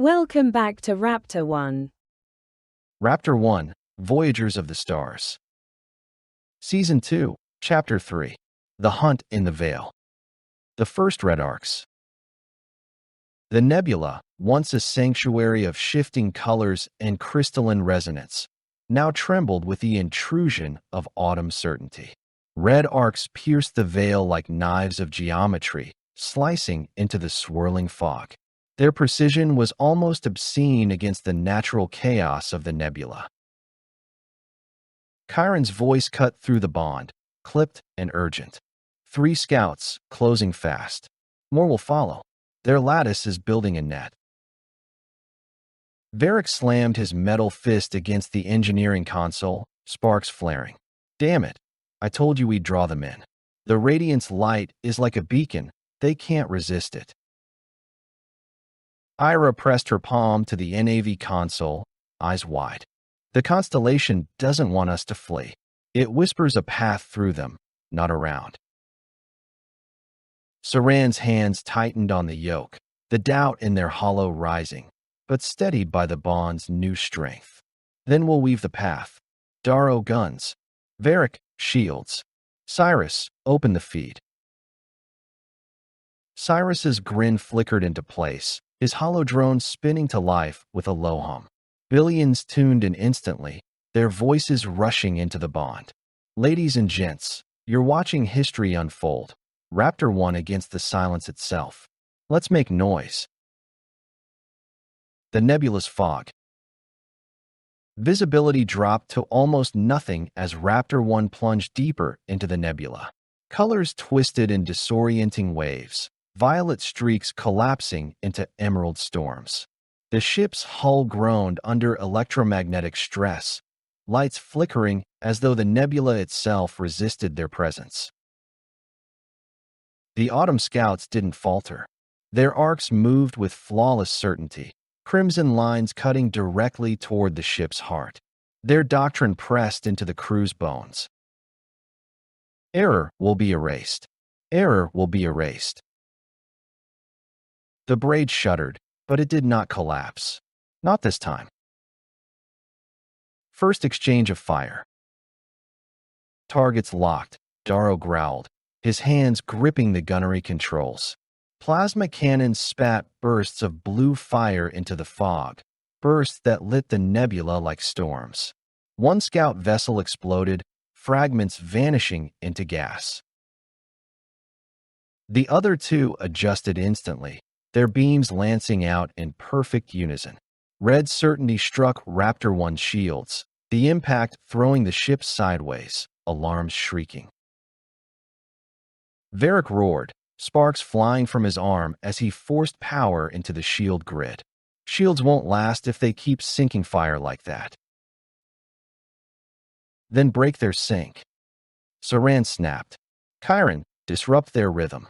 Welcome back to Raptor-One. Raptor-One, Voyagers of the Stars. Season 2, Chapter 3, The Hunt in the Veil. The first red arcs. The nebula, once a sanctuary of shifting colors and crystalline resonance, now trembled with the intrusion of autumn certainty. Red arcs pierced the veil like knives of geometry, slicing into the swirling fog. Their precision was almost obscene against the natural chaos of the nebula. Chiron's voice cut through the bond, clipped and urgent. 3 scouts, closing fast. More will follow. Their lattice is building a net. Varric slammed his metal fist against the engineering console, sparks flaring. Damn it. I told you we'd draw them in. The Radiant's light is like a beacon. They can't resist it. Ira pressed her palm to the NAV console, eyes wide. The Constellation doesn't want us to flee. It whispers a path through them, not around. Saran's hands tightened on the yoke, the doubt in their hollow rising, but steadied by the bond's new strength. Then we'll weave the path. Darrow guns. Varric, shields. Cyrus, open the feed. Cyrus's grin flickered into place, his hollow drone spinning to life with a low hum. Billions tuned in instantly, their voices rushing into the bond. Ladies and gents, you're watching history unfold. Raptor-One against the silence itself. Let's make noise. The nebulous fog. Visibility dropped to almost nothing as Raptor-One plunged deeper into the nebula. Colors twisted in disorienting waves, violet streaks collapsing into emerald storms. The ship's hull groaned under electromagnetic stress, lights flickering as though the nebula itself resisted their presence. The Autom scouts didn't falter. Their arcs moved with flawless certainty, crimson lines cutting directly toward the ship's heart. Their doctrine pressed into the crew's bones. Error will be erased. Error will be erased. The braid shuddered, but it did not collapse. Not this time. First exchange of fire. Targets locked, Darrow growled, his hands gripping the gunnery controls. Plasma cannons spat bursts of blue fire into the fog, bursts that lit the nebula like storms. One scout vessel exploded, fragments vanishing into gas. The other 2 adjusted instantly, their beams lancing out in perfect unison. Red certainty struck Raptor-One's shields, the impact throwing the ship sideways, alarms shrieking. Varric roared, sparks flying from his arm as he forced power into the shield grid. Shields won't last if they keep sinking fire like that. Then break their sync. Saran snapped. Chiron, disrupt their rhythm.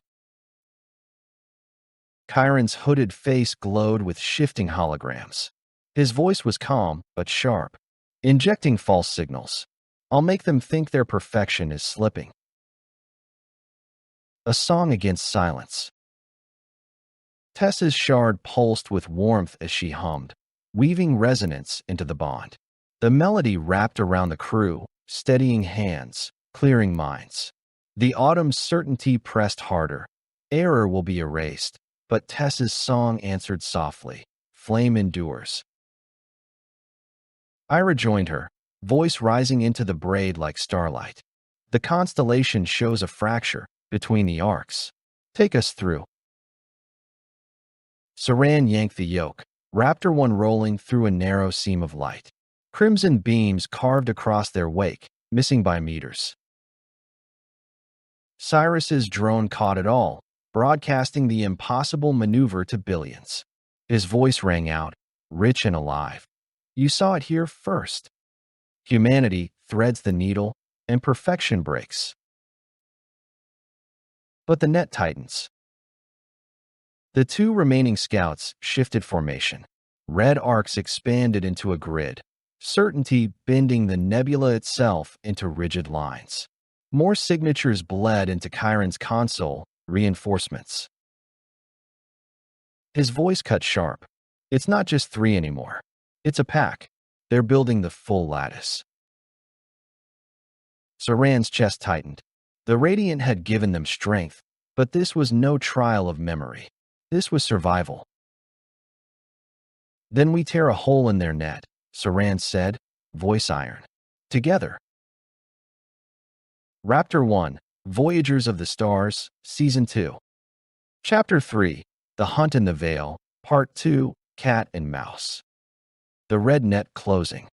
Chiron's hooded face glowed with shifting holograms. His voice was calm, but sharp, injecting false signals. I'll make them think their perfection is slipping. A song against silence. Tess's shard pulsed with warmth as she hummed, weaving resonance into the bond. The melody wrapped around the crew, steadying hands, clearing minds. The Autumn's certainty pressed harder. Error will be erased, but Tess's song answered softly. Flame endures. Ira joined her, voice rising into the braid like starlight. The Constellation shows a fracture between the arcs. Take us through. Saran yanked the yoke, Raptor-One rolling through a narrow seam of light. Crimson beams carved across their wake, missing by meters. Cyrus's drone caught it all, broadcasting the impossible maneuver to billions. His voice rang out, rich and alive. You saw it here first. Humanity threads the needle, and perfection breaks. But the net tightens. The 2 remaining scouts shifted formation. Red arcs expanded into a grid, certainty bending the nebula itself into rigid lines. More signatures bled into Chiron's console, reinforcements. His voice cut sharp. It's not just 3 anymore. It's a pack. They're building the full lattice. Saran's chest tightened. The Radiant had given them strength, but this was no trial of memory. This was survival. Then we tear a hole in their net, Saran said, voice iron. Together. Raptor-One, Voyagers of the Stars, Season 2. Chapter 3, The Hunt in the Veil, Part 2, Cat and Mouse. The red net closing.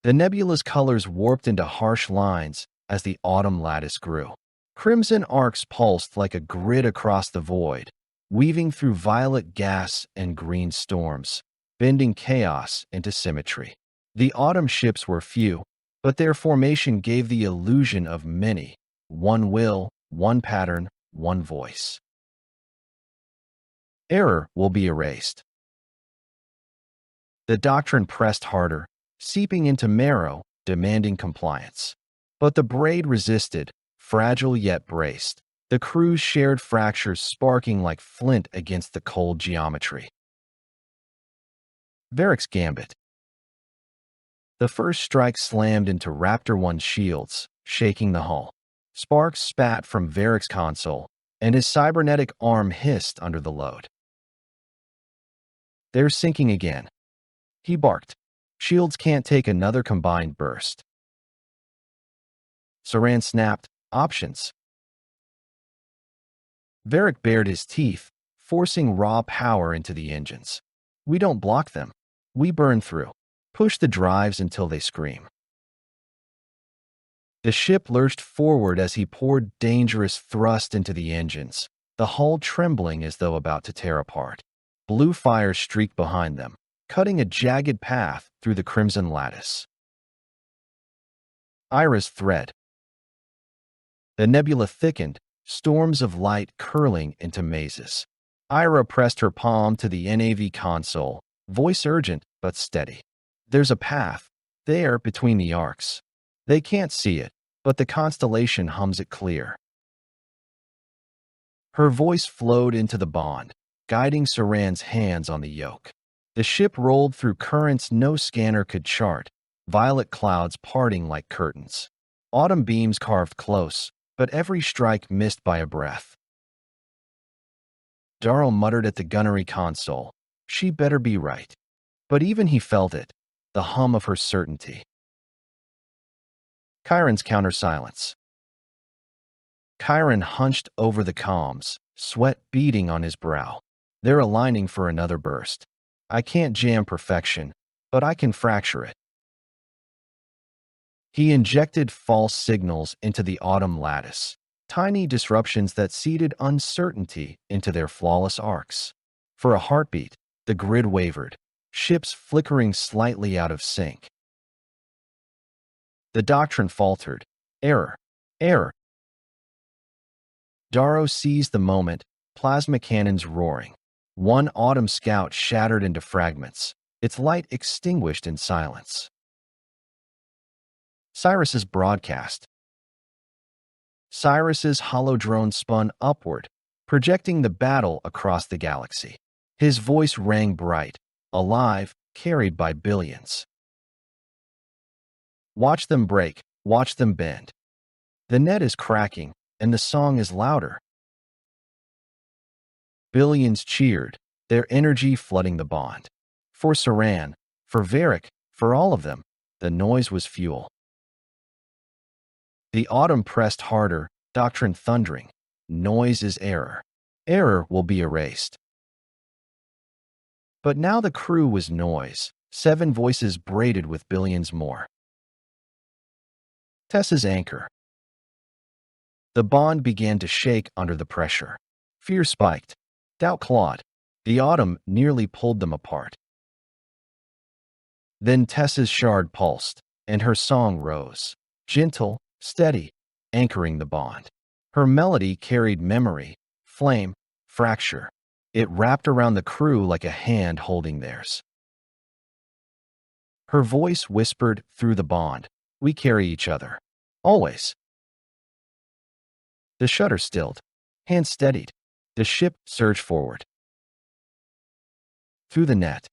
The nebula's colors warped into harsh lines as the autumn lattice grew. Crimson arcs pulsed like a grid across the void, weaving through violet gas and green storms, bending chaos into symmetry. The autumn ships were few, but their formation gave the illusion of many, one will, one pattern, one voice. Error will be erased. The doctrine pressed harder, seeping into marrow, demanding compliance. But the braid resisted, fragile yet braced. The crew's shared fractures sparking like flint against the cold geometry. Varric's Gambit. The first strike slammed into Raptor-One's shields, shaking the hull. Sparks spat from Varric's console, and his cybernetic arm hissed under the load. They're sinking again. He barked. Shields can't take another combined burst. Saran snapped, options. Varric bared his teeth, forcing raw power into the engines. We don't block them. We burn through. Push the drives until they scream. The ship lurched forward as he poured dangerous thrust into the engines, the hull trembling as though about to tear apart. Blue fire streaked behind them, cutting a jagged path through the crimson lattice. Ira's thread. The nebula thickened, storms of light curling into mazes. Ira pressed her palm to the NAV console, voice urgent but steady. There's a path, there between the arcs. They can't see it, but the constellation hums it clear. Her voice flowed into the bond, guiding Saran's hands on the yoke. The ship rolled through currents no scanner could chart, violet clouds parting like curtains. Autumn beams carved close, but every strike missed by a breath. Darrow muttered at the gunnery console, she better be right. But even he felt it, the hum of her certainty. Chiron's counter-silence. Chiron hunched over the comms, sweat beading on his brow. They're aligning for another burst. I can't jam perfection, but I can fracture it. He injected false signals into the autumn lattice, tiny disruptions that seeded uncertainty into their flawless arcs. For a heartbeat, the grid wavered, ships flickering slightly out of sync. The doctrine faltered. Error. Error. Darrow seized the moment, plasma cannons roaring. One autumn scout shattered into fragments, its light extinguished in silence. Cyrus's broadcast. Cyrus's holodrone spun upward, projecting the battle across the galaxy. His voice rang bright, alive, carried by billions. Watch them break, watch them bend. The net is cracking, and the song is louder. Billions cheered, their energy flooding the bond. For Saran, for Varric, for all of them, the noise was fuel. The autumn pressed harder, doctrine thundering. Noise is error. Error will be erased. But now the crew was noise, 7 voices braided with billions more. Tessa's anchor. The bond began to shake under the pressure. Fear spiked. Doubt clawed. The autumn nearly pulled them apart. Then Tessa's shard pulsed, and her song rose. Gentle, steady, anchoring the bond. Her melody carried memory, flame, fracture. It wrapped around the crew like a hand holding theirs. Her voice whispered through the bond, we carry each other. Always. The shutter stilled. Hands steadied. The ship surged forward. through the net.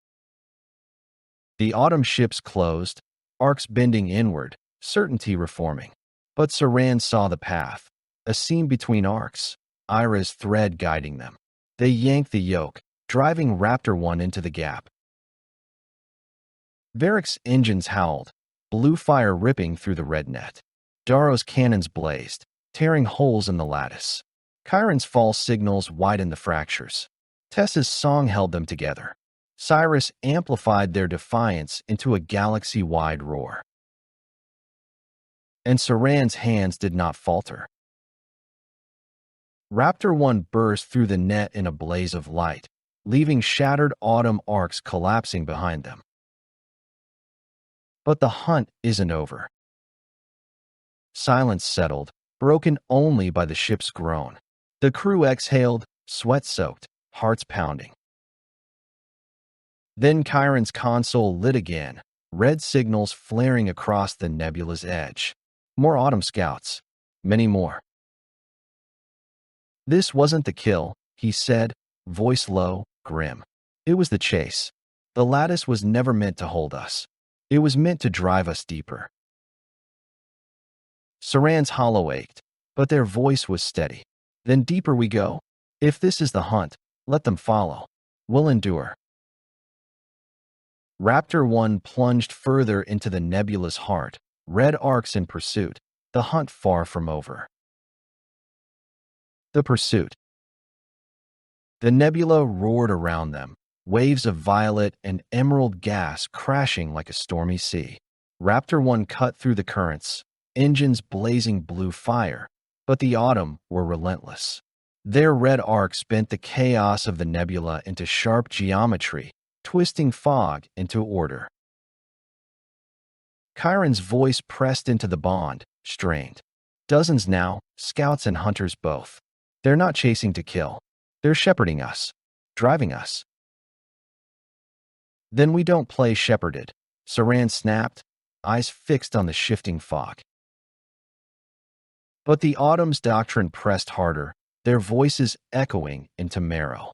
The Autom ships closed, arcs bending inward, certainty reforming. But Saran saw the path, a seam between arcs, Ira's thread guiding them. They yanked the yoke, driving Raptor-One into the gap. Varric's engines howled, blue fire ripping through the red net. Darrow's cannons blazed, tearing holes in the lattice. Chiron's false signals widened the fractures. Tessa's song held them together. Cyrus amplified their defiance into a galaxy-wide roar. And Saran's hands did not falter. Raptor-One burst through the net in a blaze of light, leaving shattered Autom arcs collapsing behind them. But the hunt isn't over. Silence settled, broken only by the ship's groan. The crew exhaled, sweat-soaked, hearts pounding. Then Chiron's console lit again, red signals flaring across the nebula's edge. More Autom scouts. Many more. This wasn't the kill, he said, voice low, grim. It was the chase. The lattice was never meant to hold us. It was meant to drive us deeper. Saran's hollow ached, but their voice was steady. Then deeper we go. If this is the hunt, let them follow. We'll endure. Raptor-One plunged further into the nebula's heart, red arcs in pursuit, the hunt far from over. The pursuit. The nebula roared around them, waves of violet and emerald gas crashing like a stormy sea. Raptor-One cut through the currents, engines blazing blue fire, but the Autom were relentless. Their red arcs bent the chaos of the nebula into sharp geometry, twisting fog into order. Chiron's voice pressed into the bond, strained. Dozens now, scouts and hunters both. They're not chasing to kill. They're shepherding us, driving us. Then we don't play shepherded, Saran snapped, eyes fixed on the shifting fog. But the Autom's doctrine pressed harder, their voices echoing into marrow.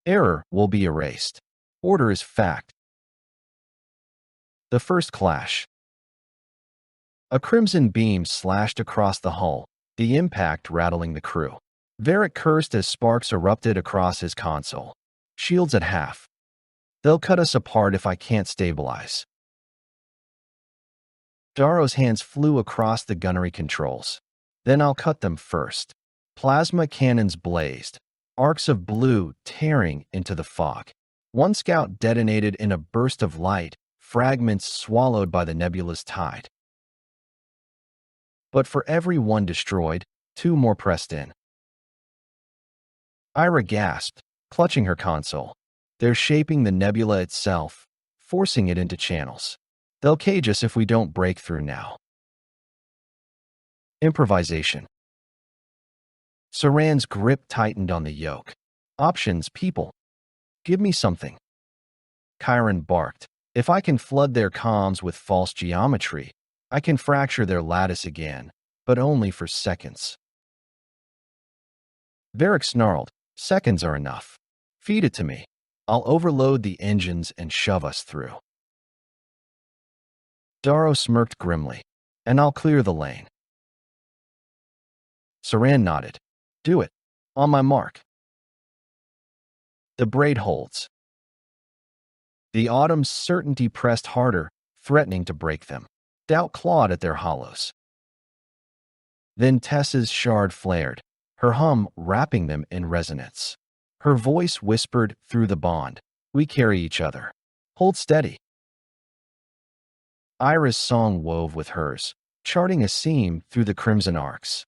Error will be erased. Order is fact. The first clash. A crimson beam slashed across the hull, the impact rattling the crew. Varric cursed as sparks erupted across his console. Shields at half. They'll cut us apart if I can't stabilize. Darrow's hands flew across the gunnery controls. Then I'll cut them first. Plasma cannons blazed, arcs of blue tearing into the fog. One scout detonated in a burst of light, fragments swallowed by the nebula's tide. But for every one destroyed, two more pressed in. Ira gasped, clutching her console. They're shaping the nebula itself, forcing it into channels. They'll cage us if we don't break through now. Improvisation. Saran's grip tightened on the yoke. Options, people. Give me something. Chiron barked. If I can flood their comms with false geometry, I can fracture their lattice again, but only for seconds. Varric snarled. Seconds are enough. Feed it to me. I'll overload the engines and shove us through. Darrow smirked grimly. And I'll clear the lane. Saran nodded. Do it. On my mark. The braid holds. The Autom's certainty pressed harder, threatening to break them. Doubt clawed at their hollows. Then Tessa's shard flared, her hum wrapping them in resonance. Her voice whispered through the bond. We carry each other. Hold steady. Ira's song wove with hers, charting a seam through the crimson arcs.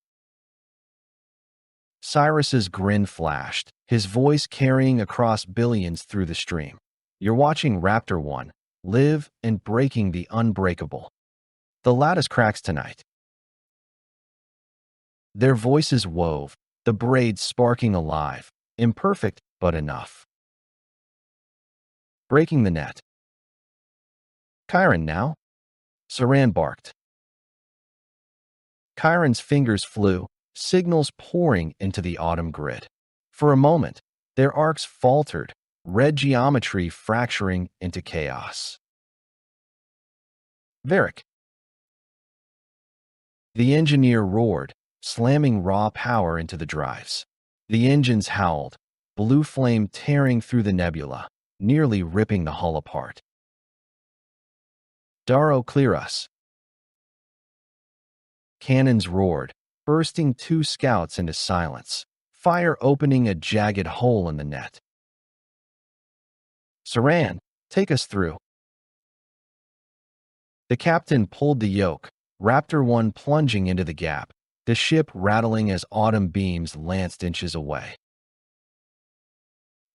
Cyrus's grin flashed, his voice carrying across billions through the stream. You're watching Raptor-One, live and breaking the unbreakable. The lattice cracks tonight. Their voices wove, the braids sparking alive, imperfect but enough. Breaking the net. Chiron now? Saran barked. Chiron's fingers flew, signals pouring into the Autom grid. For a moment, their arcs faltered, red geometry fracturing into chaos. Varric. The engineer roared, slamming raw power into the drives. The engines howled, blue flame tearing through the nebula, nearly ripping the hull apart. Darrow, clear us. Cannons roared, bursting 2 scouts into silence, fire opening a jagged hole in the net. Saran, take us through. The captain pulled the yoke, Raptor-One plunging into the gap, the ship rattling as Autom beams lanced inches away.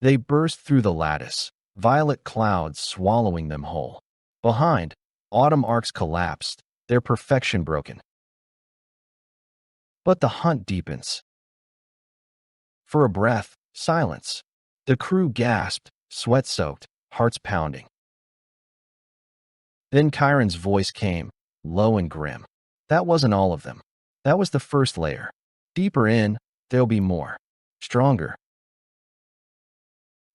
They burst through the lattice, violet clouds swallowing them whole. Behind, Autom arcs collapsed, their perfection broken. But the hunt deepens. For a breath, silence. The crew gasped, sweat-soaked, hearts pounding. Then Chiron's voice came, low and grim. That wasn't all of them. That was the first layer. Deeper in, there'll be more. Stronger.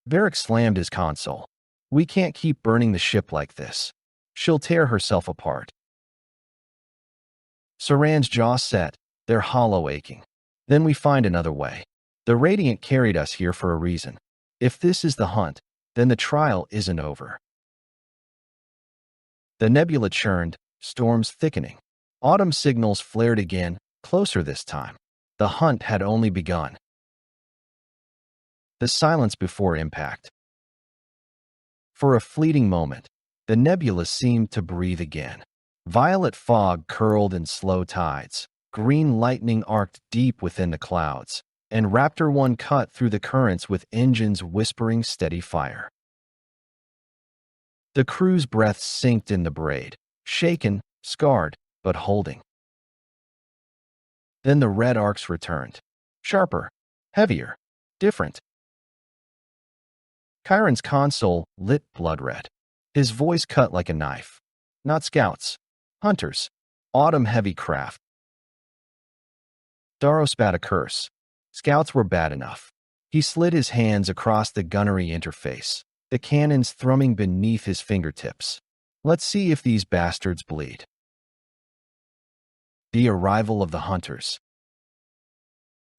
Varric slammed his console. We can't keep burning the ship like this. She'll tear herself apart. Saran's jaw set, their hollow aching. Then we find another way. The Radiant carried us here for a reason. If this is the hunt, then the trial isn't over. The nebula churned, storms thickening. Autom signals flared again, closer this time. The hunt had only begun. The silence before impact. For a fleeting moment, the nebula seemed to breathe again. Violet fog curled in slow tides, green lightning arced deep within the clouds, and Raptor-One cut through the currents with engines whispering steady fire. The crew's breath synced in the braid, shaken, scarred, but holding. Then the red arcs returned. Sharper, heavier, different. Chiron's console lit blood red. His voice cut like a knife. Not scouts. Hunters. Autom-heavy craft. Darrow spat a curse. Scouts were bad enough. He slid his hands across the gunnery interface, the cannons thrumming beneath his fingertips. Let's see if these bastards bleed. The arrival of the hunters.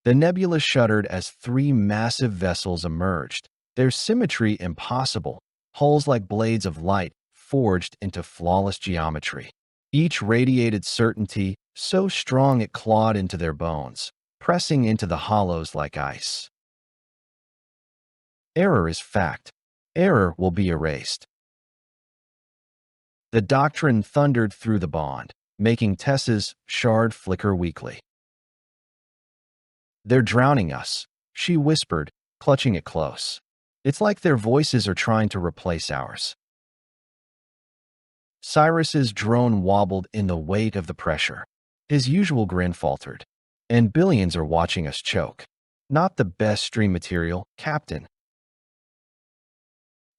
The nebula shuddered as 3 massive vessels emerged, their symmetry impossible, hulls like blades of light forged into flawless geometry. Each radiated certainty, so strong it clawed into their bones, pressing into the hollows like ice. Error is fact. Error will be erased. The doctrine thundered through the bond, making Tessa's shard flicker weakly. They're drowning us, she whispered, clutching it close. It's like their voices are trying to replace ours. Cyrus's drone wobbled in the weight of the pressure. His usual grin faltered. And billions are watching us choke. Not the best stream material, Captain.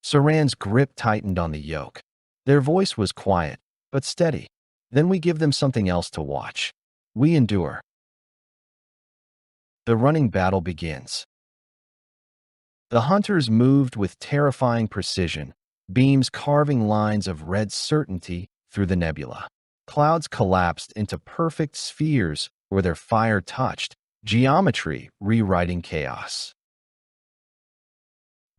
Saran's grip tightened on the yoke. Their voice was quiet, but steady. Then we give them something else to watch. We endure. The running battle begins. The hunters moved with terrifying precision, beams carving lines of red certainty through the nebula. Clouds collapsed into perfect spheres where their fire touched, geometry rewriting chaos.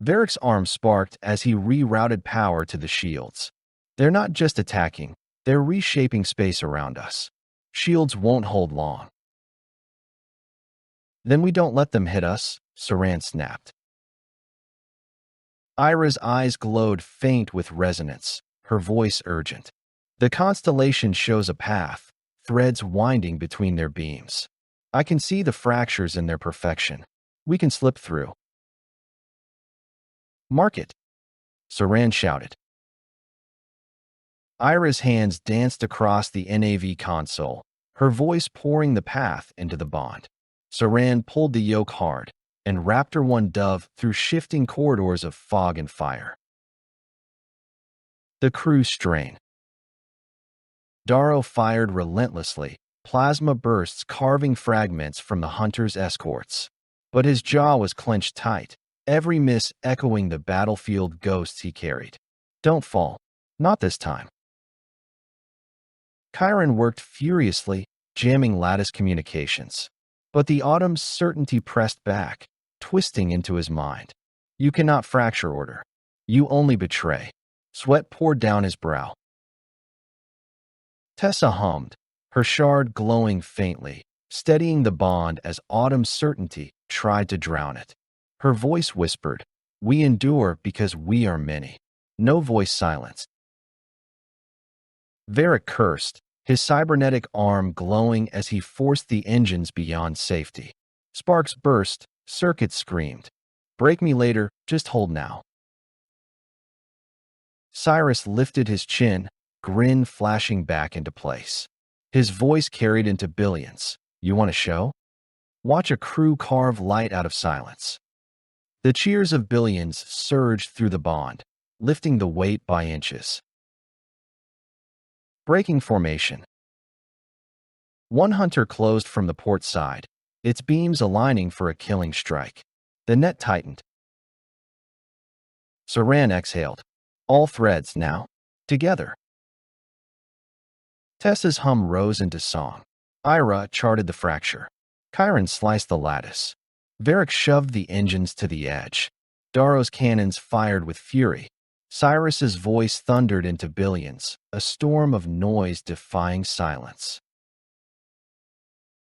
Varric's arm sparked as he rerouted power to the shields. They're not just attacking, they're reshaping space around us. Shields won't hold long. Then we don't let them hit us, Saran snapped. Ira's eyes glowed faint with resonance, her voice urgent. The Constellation shows a path, threads winding between their beams. I can see the fractures in their perfection. We can slip through. Mark it, Saran shouted. Ira's hands danced across the NAV console, her voice pouring the path into the bond. Saran pulled the yoke hard, and Raptor-One dove through shifting corridors of fog and fire. The crew strained. Darrow fired relentlessly, plasma bursts carving fragments from the hunter's escorts. But his jaw was clenched tight, every miss echoing the battlefield ghosts he carried. Don't fall. Not this time. Chiron worked furiously, jamming lattice communications. But the Autom's certainty pressed back, twisting into his mind. You cannot fracture order. You only betray. Sweat poured down his brow. Tessa hummed, her shard glowing faintly, steadying the bond as Autumn's certainty tried to drown it. Her voice whispered, "We endure because we are many." No voice silenced. Varric cursed, his cybernetic arm glowing as he forced the engines beyond safety. Sparks burst, circuits screamed. "Break me later, just hold now." Cyrus lifted his chin, grin flashing back into place. His voice carried into billions. "You want a show? Watch a crew carve light out of silence." The cheers of billions surged through the bond, lifting the weight by inches. Breaking formation. One hunter closed from the port side, its beams aligning for a killing strike. The net tightened. Saran exhaled. All threads now, together. Tessa's hum rose into song. Ira charted the fracture. Chiron sliced the lattice. Varric shoved the engines to the edge. Darrow's cannons fired with fury. Cyrus's voice thundered into billions, a storm of noise defying silence.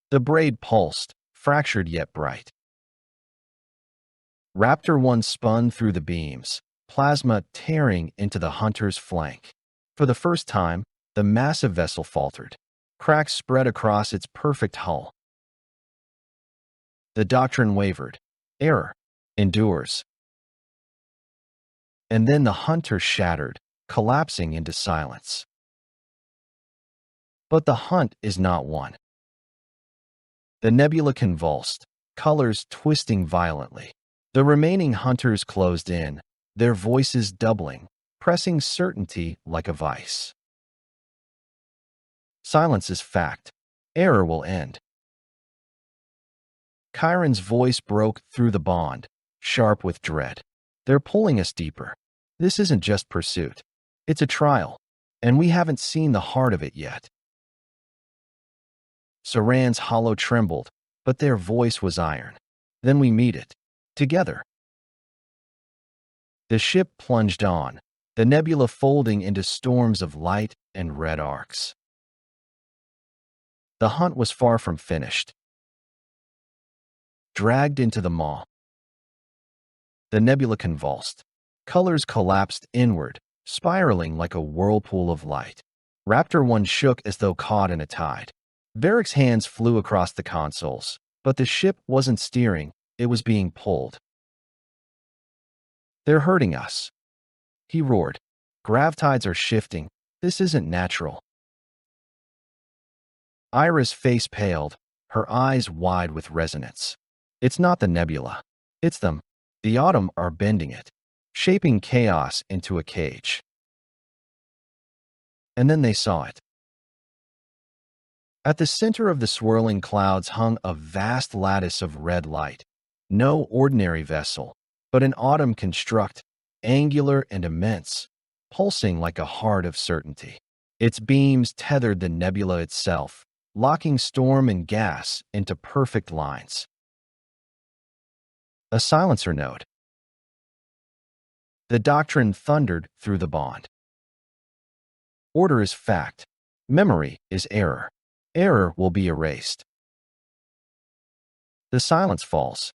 The braid pulsed, fractured yet bright. Raptor-One spun through the beams, plasma tearing into the hunter's flank. For the first time, the massive vessel faltered. Cracks spread across its perfect hull. The doctrine wavered. Error endures. And then the hunter shattered, collapsing into silence. But the hunt is not won. The nebula convulsed, colors twisting violently. The remaining hunters closed in, their voices doubling, pressing certainty like a vice. Silence is fact. Error will end. Chiron's voice broke through the bond, sharp with dread. They're pulling us deeper. This isn't just pursuit. It's a trial, and we haven't seen the heart of it yet. Saran's hollow trembled, but their voice was iron. Then we meet it, together. The ship plunged on, the nebula folding into storms of light and red arcs. The hunt was far from finished. Dragged into the maw. The nebula convulsed. Colors collapsed inward, spiraling like a whirlpool of light. Raptor-One shook as though caught in a tide. Varric's hands flew across the consoles, but the ship wasn't steering, it was being pulled. "They're hurting us," he roared. "Gravitides are shifting. This isn't natural." Ira's face paled, her eyes wide with resonance. "It's not the nebula. It's them. The Autom are bending it, shaping chaos into a cage." And then they saw it. At the center of the swirling clouds hung a vast lattice of red light. No ordinary vessel, but an Autom construct, angular and immense, pulsing like a heart of certainty. Its beams tethered the nebula itself, locking storm and gas into perfect lines. A silencer note. The doctrine thundered through the bond. Order is fact. Memory is error. Error will be erased. The silence falls.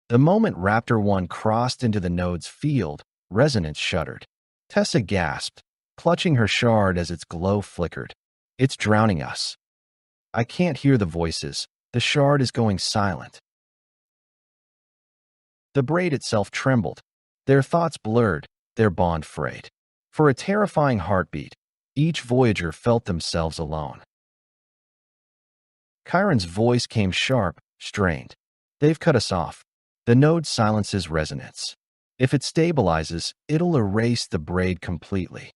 The moment Raptor-One crossed into the node's field, resonance shuddered. Tessa gasped, clutching her shard as its glow flickered. "It's drowning us. I can't hear the voices. The shard is going silent." The braid itself trembled. Their thoughts blurred, their bond frayed. For a terrifying heartbeat, each Voyager felt themselves alone. Chiron's voice came sharp, strained. "They've cut us off. The node silences resonance. If it stabilizes, it'll erase the braid completely."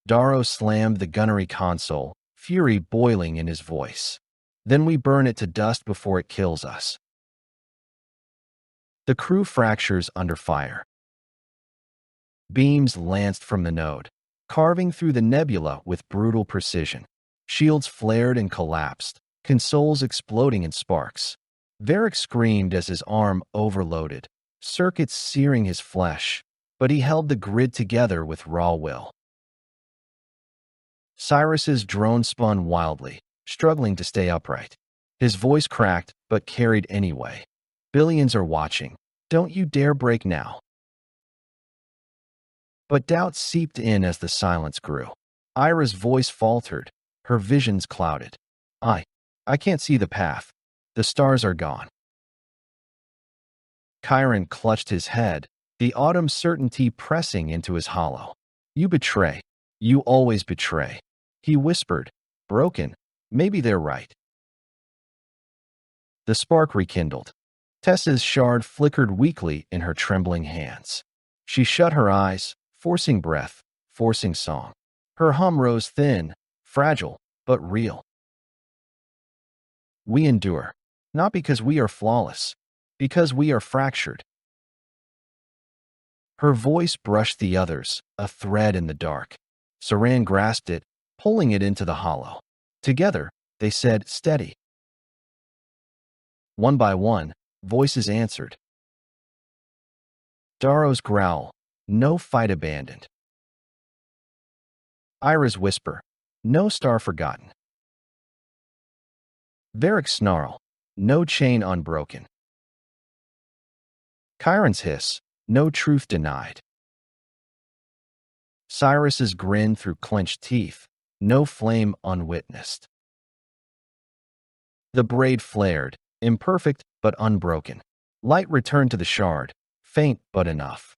Darrow slammed the gunnery console, fury boiling in his voice. "Then we burn it to dust before it kills us." The crew fractures under fire. Beams lanced from the node, carving through the nebula with brutal precision. Shields flared and collapsed, consoles exploding in sparks. Varric screamed as his arm overloaded, circuits searing his flesh, but he held the grid together with raw will. Cyrus's drone spun wildly, struggling to stay upright. His voice cracked, but carried anyway. Billions are watching. Don't you dare break now. But doubt seeped in as the silence grew. Ira's voice faltered, her visions clouded. I can't see the path. The stars are gone. Chiron clutched his head, the Autom certainty pressing into his hollow. You betray. You always betray. He whispered, broken. Maybe they're right. The spark rekindled. Tessa's shard flickered weakly in her trembling hands. She shut her eyes, forcing breath, forcing song. Her hum rose thin, fragile, but real. We endure, not because we are flawless, because we are fractured. Her voice brushed the others, a thread in the dark. Saran grasped it, pulling it into the hollow. Together, they said, steady. One by one, voices answered. Darrow's growl, no fight abandoned. Ira's whisper, no star forgotten. Varric's snarl, no chain unbroken. Chiron's hiss, no truth denied. Cyrus's grin through clenched teeth, no flame unwitnessed. The braid flared, imperfect but unbroken. Light returned to the shard, faint but enough.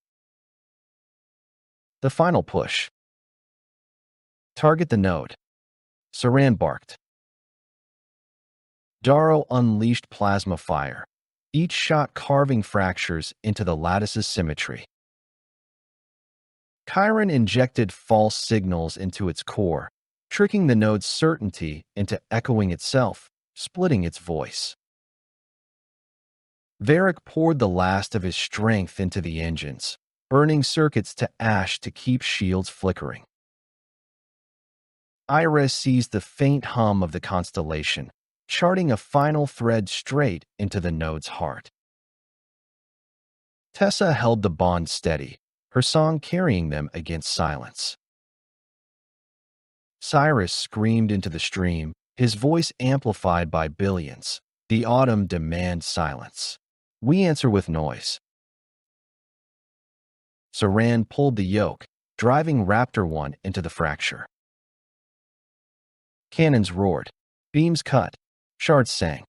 The final push. Target the node. Saran barked. Darrow unleashed plasma fire, each shot carving fractures into the lattice's symmetry. Chiron injected false signals into its core, tricking the node's certainty into echoing itself, splitting its voice. Varric poured the last of his strength into the engines, burning circuits to ash to keep shields flickering. Ira seized the faint hum of the Constellation, charting a final thread straight into the node's heart. Tessa held the bond steady, her song carrying them against silence. Cyrus screamed into the stream, his voice amplified by billions. The Autom demands silence. We answer with noise. Saran pulled the yoke, driving Raptor-One into the fracture. Cannons roared, beams cut, shards sang.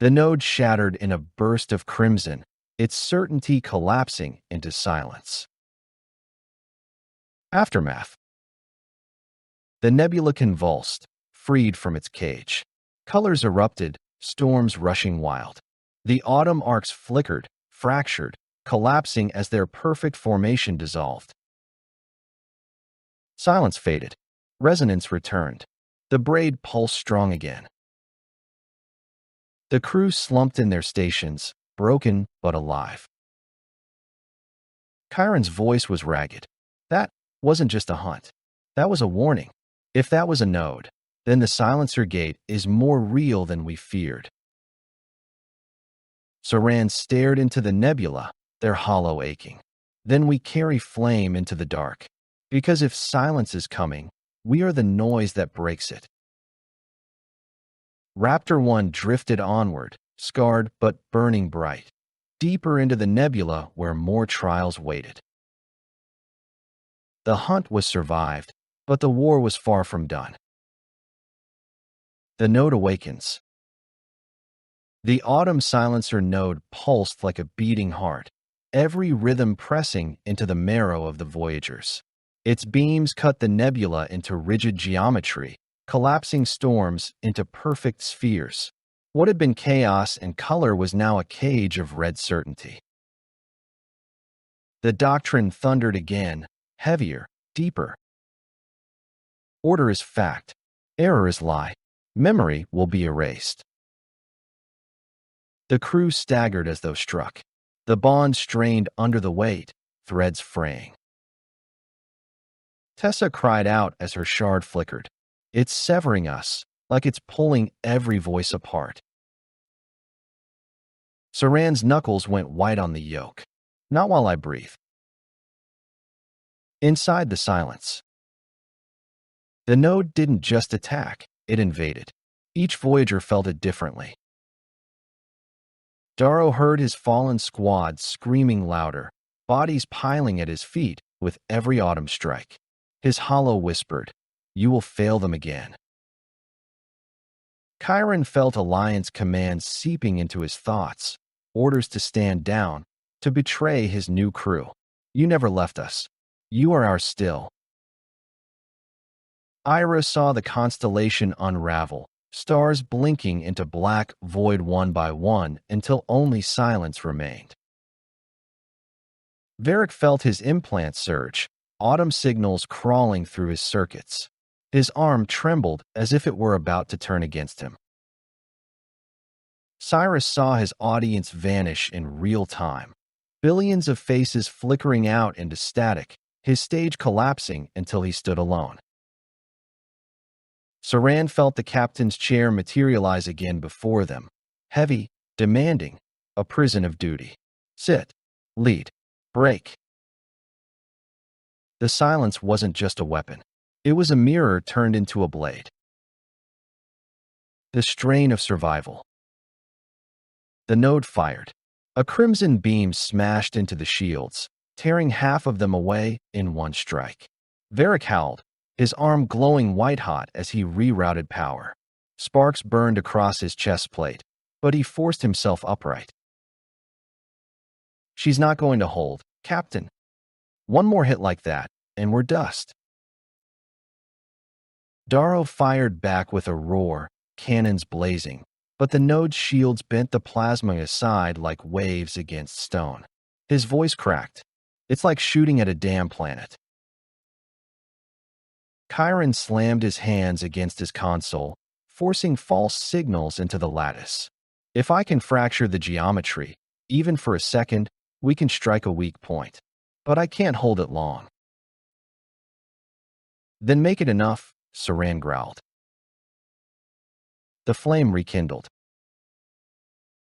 The node shattered in a burst of crimson, its certainty collapsing into silence. Aftermath. The nebula convulsed, freed from its cage. Colors erupted, storms rushing wild. The Autom arcs flickered, fractured, collapsing as their perfect formation dissolved. Silence faded. Resonance returned. The braid pulsed strong again. The crew slumped in their stations, broken but alive. Chiron's voice was ragged. That wasn't just a hunt. That was a warning. If that was a node, then the silencer gate is more real than we feared. Saran stared into the nebula, their hollow aching. Then we carry flame into the dark. Because if silence is coming, we are the noise that breaks it. Raptor-One drifted onward, scarred but burning bright, deeper into the nebula where more trials waited. The hunt was survived, but the war was far from done. The node awakens. The Autom silencer node pulsed like a beating heart, every rhythm pressing into the marrow of the Voyagers. Its beams cut the nebula into rigid geometry, collapsing storms into perfect spheres. What had been chaos and color was now a cage of red certainty. The doctrine thundered again, heavier, deeper. Order is fact. Error is lie. Memory will be erased. The crew staggered as though struck. The bond strained under the weight, threads fraying. Tessa cried out as her shard flickered. It's severing us, like it's pulling every voice apart. Saran's knuckles went white on the yoke. Not while I breathe. Inside the silence. The node didn't just attack, it invaded. Each Voyager felt it differently. Darrow heard his fallen squad screaming louder, bodies piling at his feet with every Autom strike. His hollow whispered, "You will fail them again." Chiron felt Alliance commands seeping into his thoughts, orders to stand down, to betray his new crew. "You never left us. You are ours still." Ira saw the constellation unravel, stars blinking into black void one by one until only silence remained. Varric felt his implant surge, Autom signals crawling through his circuits. His arm trembled as if it were about to turn against him. Cyrus saw his audience vanish in real time, billions of faces flickering out into static, his stage collapsing until he stood alone. Saran felt the captain's chair materialize again before them, heavy, demanding, a prison of duty. Sit, lead, break. The silence wasn't just a weapon. It was a mirror turned into a blade. The strain of survival. The node fired. A crimson beam smashed into the shields, tearing half of them away in one strike. Varric howled, his arm glowing white-hot as he rerouted power. Sparks burned across his chest plate, but he forced himself upright. "She's not going to hold, Captain. One more hit like that, and we're dust." Darrow fired back with a roar, cannons blazing, but the node's shields bent the plasma aside like waves against stone. His voice cracked. "It's like shooting at a damn planet." Chiron slammed his hands against his console, forcing false signals into the lattice. "If I can fracture the geometry, even for a second, we can strike a weak point. But I can't hold it long." "Then make it enough," Saran growled. The flame rekindled.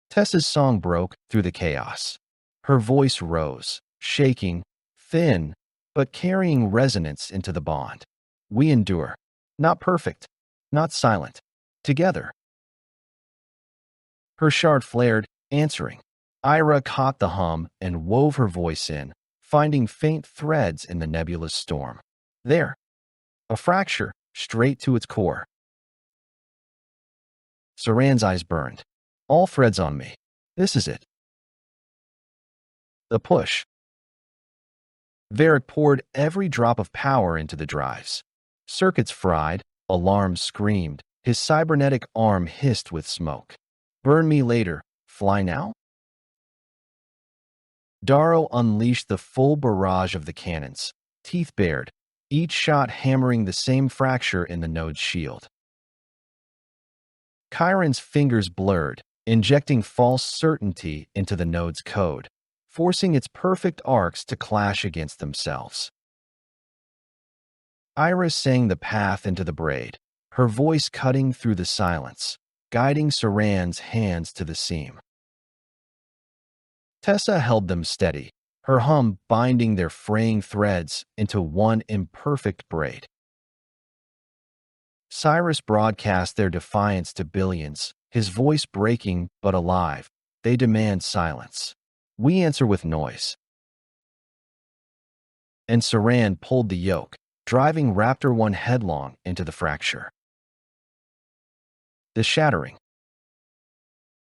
Tessa's song broke through the chaos. Her voice rose, shaking, thin, but carrying resonance into the bond. "We endure. Not perfect, not silent. Together." Her shard flared, answering. Ira caught the hum and wove her voice in, finding faint threads in the nebulous storm. There. A fracture, straight to its core. Saran's eyes burned. "All threads on me. This is it." The push. Varric poured every drop of power into the drives. Circuits fried, alarms screamed, his cybernetic arm hissed with smoke. "Burn me later, fly now?" Darrow unleashed the full barrage of the cannons, teeth bared, each shot hammering the same fracture in the node's shield. Chiron's fingers blurred, injecting false certainty into the node's code, forcing its perfect arcs to clash against themselves. Iris sang the path into the braid, her voice cutting through the silence, guiding Saran's hands to the seam. Tessa held them steady, her hum binding their fraying threads into one imperfect braid. Cyrus broadcast their defiance to billions, his voice breaking but alive. They demand silence. We answer with noise. And Saran pulled the yoke, driving Raptor-One headlong into the fracture. The shattering.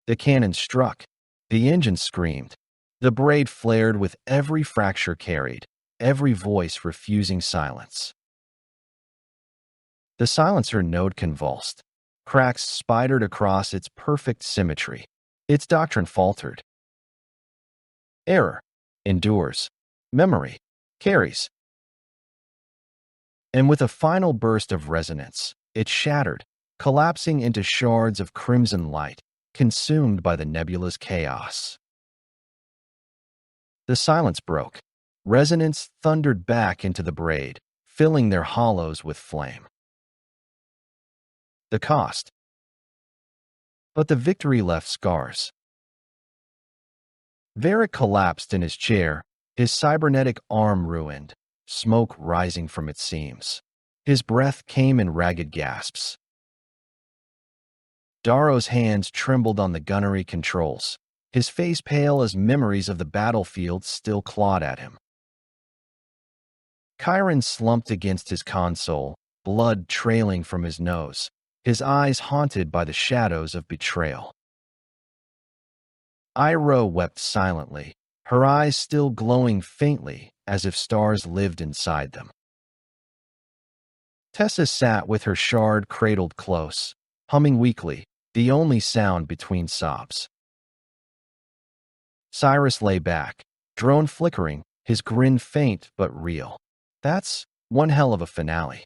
The cannon struck. The engine screamed. The braid flared with every fracture carried, every voice refusing silence. The silencer node convulsed. Cracks spidered across its perfect symmetry. Its doctrine faltered. Error endures. Memory carries. And with a final burst of resonance, it shattered, collapsing into shards of crimson light, consumed by the nebula's chaos. The silence broke. Resonance thundered back into the braid, filling their hollows with flame. The cost. But the victory left scars. Varric collapsed in his chair, his cybernetic arm ruined, smoke rising from its seams. His breath came in ragged gasps. Darrow's hands trembled on the gunnery controls, his face pale as memories of the battlefield still clawed at him. Chiron slumped against his console, blood trailing from his nose, his eyes haunted by the shadows of betrayal. Iroh wept silently, her eyes still glowing faintly as if stars lived inside them. Tessa sat with her shard cradled close, humming weakly, the only sound between sobs. Cyrus lay back, drone flickering, his grin faint but real. That's one hell of a finale.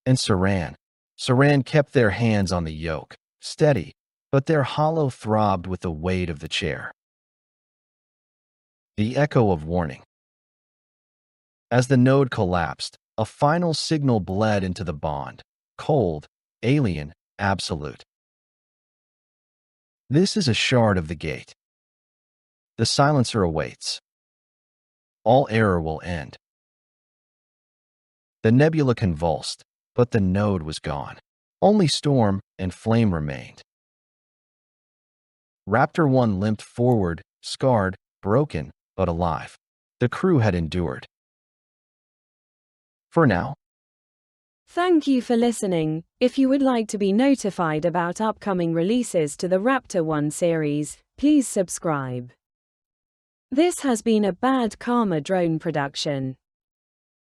And Saran kept their hands on the yoke, steady, but their hollow throbbed with the weight of the chair. The echo of warning. As the node collapsed, a final signal bled into the bond, cold, alien, absolute. This is a shard of the gate. The silencer awaits. All error will end. The nebula convulsed, but the node was gone. Only storm and flame remained. Raptor-One limped forward, scarred, broken, but alive. The crew had endured. For now. Thank you for listening. If you would like to be notified about upcoming releases to the Raptor-One series, please subscribe. This has been a Bad Karma Drone production.